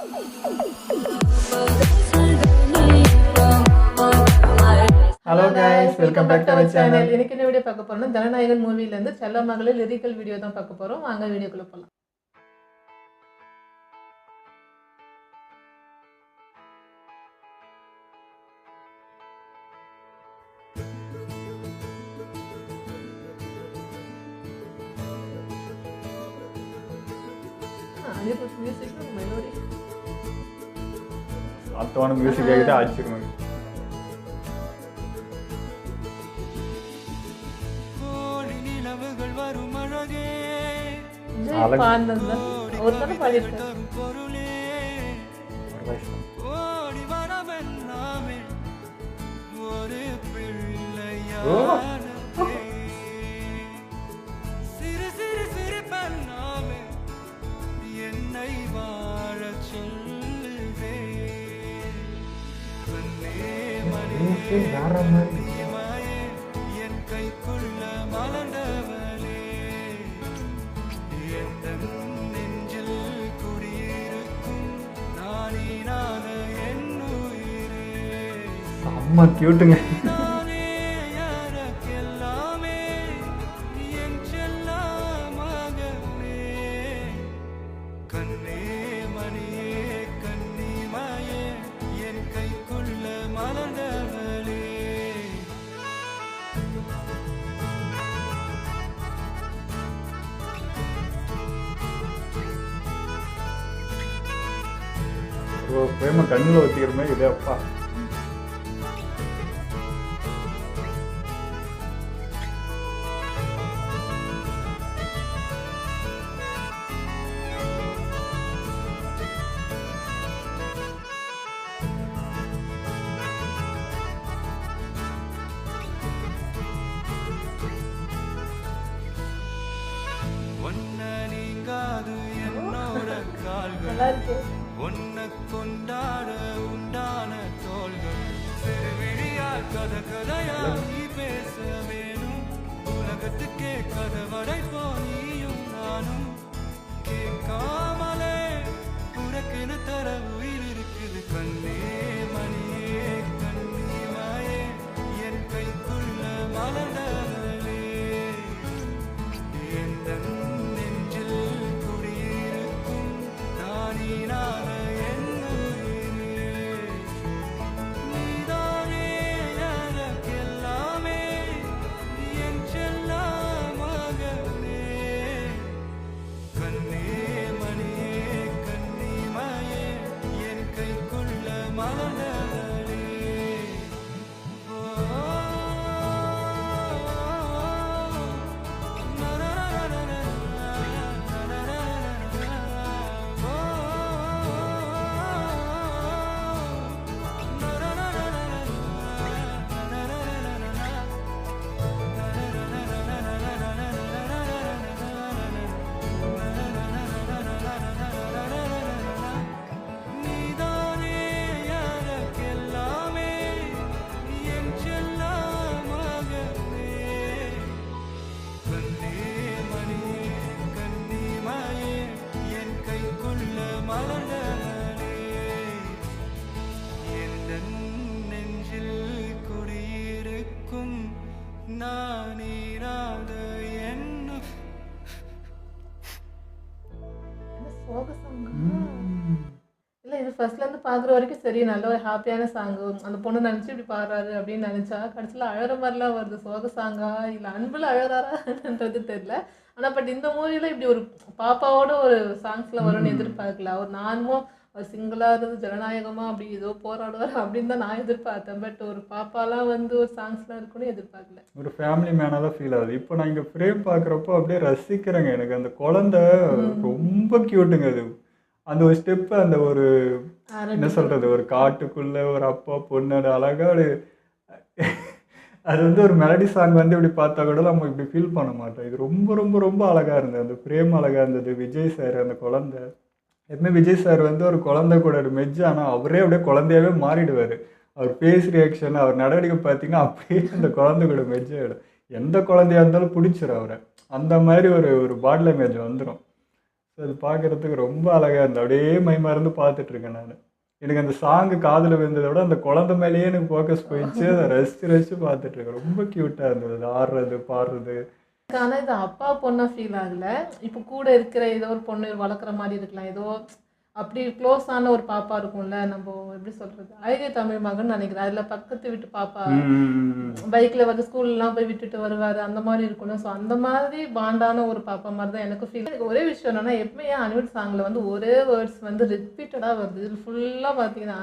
Hello guys, welcome back to our channel. இன்னைக்கு என்ன video பார்க்க போறோம்னா ஜனநாயகன் மூவில இருந்து செல்ல மகளே லிரிக்கல் வீடியோ தான் பார்க்க போறோம். வாங்க வீடியோக்குள்ள போலாம். அனிருத் மியூசிக் மெலோடி அத்தோன மியூசிக் கேக்கிட்டு ஆச்சிருங்க. அவர் தானே பாடியிருக்காரு. வேற மாதிரி அம்மா கியூட்டுங்க. பிரேம கண்ணில் ஊற்றிக்கிறமே இதே அப்பா. நல்லா இருக்கு. உன்னை கொண்டாட உண்டான தோள்கள் சிறுவிழியால் கதை கதையா நீ பேச வேணும். உலகத்துக்கே கதை வடைப்போ நீயும் நானும் கேட்காமலே உனக்கென தர உயிர் இருக்குது. கண்ணே மணியே கண்ணிமாயே என் கைக்குள்ள மலர்ந்தவளே எந்த நெஞ்சில் குடியிருக்கும் நானீனான இல்லை, இது ஃபர்ஸ்ட்லேருந்து பார்க்குற வரைக்கும் சரி, நல்ல ஒரு ஹாப்பியான சாங்கு. அந்த பொண்ணு நினச்சி இப்படி பாடுறாரு அப்படின்னு நினச்சா கடைசியில் அழகிற மாதிரிலாம் வருது. சோக சாங்கா இல்லை அன்பில் அழகாரான்றது தெரியல. ஆனால் பட் இந்த மூவியில் இப்படி ஒரு பாப்பாவோட ஒரு சாங்ஸில் வரும்னு எதிர்பார்க்கல. அவர் நானும் அவர் சிங்கிளாக இருந்து ஜனநாயகமாக அப்படி ஏதோ போராடுவார் அப்படின்னு தான் நான் எதிர்பார்த்தேன். பட் ஒரு பாப்பாலாம் வந்து ஒரு சாங்ஸ்லாம் இருக்குன்னு எதிர்பார்க்கல. ஒரு ஃபேமிலி மேனாக தான் ஃபீல் ஆகுது. இப்போ நான் இங்கே ஃப்ரேம் பார்க்குறப்போ அப்படியே ரசிக்கிறேங்க. எனக்கு அந்த குழந்தை ரொம்ப க்யூட்டுங்க. அது அந்த ஒரு ஸ்டெப்பு, அந்த ஒரு என்ன சொல்கிறது, ஒரு காட்டுக்குள்ளே ஒரு அப்பா பொண்ணோட அழகாக அது வந்து ஒரு மெலடி சாங் வந்து இப்படி பார்த்தா கூட நம்ம இப்படி ஃபீல் பண்ண மாட்டோம். இது ரொம்ப ரொம்ப ரொம்ப அழகாக இருந்தது. அந்த ஃப்ரேம் அழகாக இருந்தது. விஜய் சார் அந்த குழந்தை, எப்பவுமே விஜய் சார் வந்து ஒரு குழந்தை கூட மெஜ், ஆனால் அவரே அப்படியே குழந்தையாவே மாறிடுவார். அவர் ஃபேஸ் ரியாக்ஷன், அவர் நடவடிக்கை பார்த்தீங்கன்னா அப்படியே அந்த குழந்தை கூட மெஜ் ஆகிடும். எந்த குழந்தையா இருந்தாலும் பிடிச்சிடும் அவரை. அந்த மாதிரி ஒரு பாடி லாங்குவேஜ் வந்துடும். ஸோ அது பார்க்குறதுக்கு ரொம்ப அழகாக இருந்தது. அப்படியே மைமறந்து பார்த்துட்டு இருக்கேன் நான். எனக்கு அந்த சாங்கு காதில் விழுந்ததை விட அந்த குழந்தை மேலேயே எனக்கு ஃபோக்கஸ் போயிடுச்சு. அதை ரசித்து பார்த்துட்டு இருக்கேன். ரொம்ப க்யூட்டாக இருந்தது அது ஆடுறது பாடுறது. ஆனா இது அப்பா பொண்ணா ஃபீல் ஆகல. இப்போ கூட இருக்கிற ஏதோ ஒரு பொண்ணு வளர்க்குற மாதிரி இருக்கலாம். ஏதோ அப்படி க்ளோஸான ஒரு பாப்பா இருக்கும்ல, நம்ம எப்படி சொல்றது, அழகிய தமிழ் மகன் நினைக்கிறேன். அதில் பக்கத்து வீட்டு பாப்பா பைக்கில் வந்து ஸ்கூல்லாம் போய் விட்டுட்டு வருவார், அந்த மாதிரி இருக்கும்ல. ஸோ அந்த மாதிரி பாண்டான ஒரு பாப்பா மாதிரி தான் எனக்கு ஃபீல். எனக்கு ஒரே விஷயம் என்னன்னா, எப்பவுமே அனிருத் சாங்கில் வந்து ஒரே வேர்ட்ஸ் வந்து ரிப்பீட்டடாக வருது. இதில் ஃபுல்லாக பார்த்தீங்கன்னா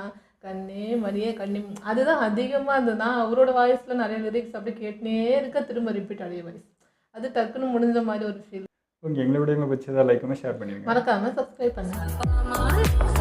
கண்ணே மணியே கண்ணி, அதுதான் அதிகமாக இருந்தது. நான் அவரோட வாய்ஸில் நிறைய லிரிக்ஸ் அப்படி கேட்டுனே இருக்க, திரும்ப ரிப்பீட் அதே வாய்ஸ். அது டக்குன்னு முடிஞ்ச மாதிரி ஒரு ஃபீல். ஓகே, எங்களை விட எங்களை பிடிச்சதா லைக் பண்ணி ஷேர் பண்ணிடுங்க. மறக்காமல் சப்ஸ்கிரைப் பண்ணுங்க.